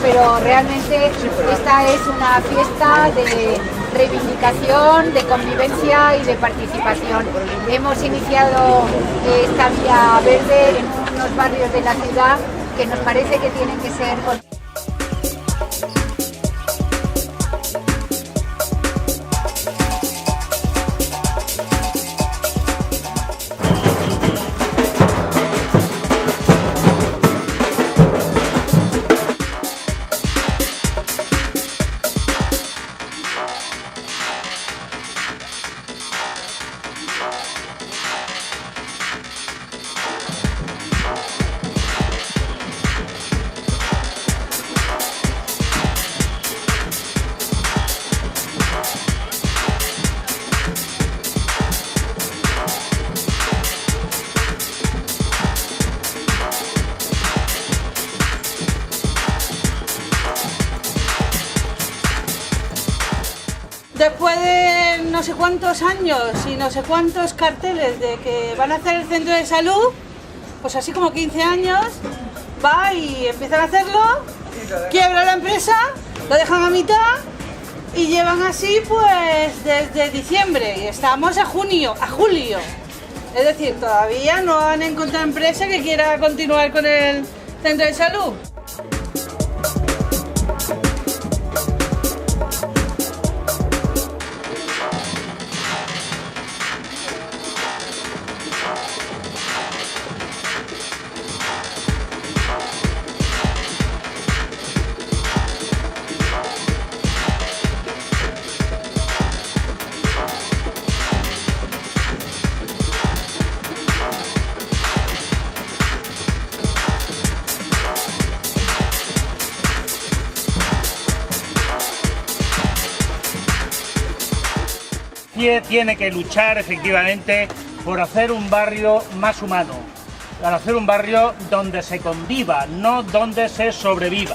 Pero realmente esta es una fiesta de reivindicación, de convivencia y de participación. Hemos iniciado esta vía verde en unos barrios de la ciudad que nos parece que tienen que ser... Después de no sé cuántos años y no sé cuántos carteles de que van a hacer el centro de salud, pues así como 15 años, va y empiezan a hacerlo, quiebra la empresa, lo dejan a mitad y llevan así pues desde diciembre y estamos a julio. Es decir, todavía no han encontrado empresa que quiera continuar con el centro de salud. Tiene que luchar efectivamente por hacer un barrio más humano, para hacer un barrio donde se conviva, no donde se sobreviva.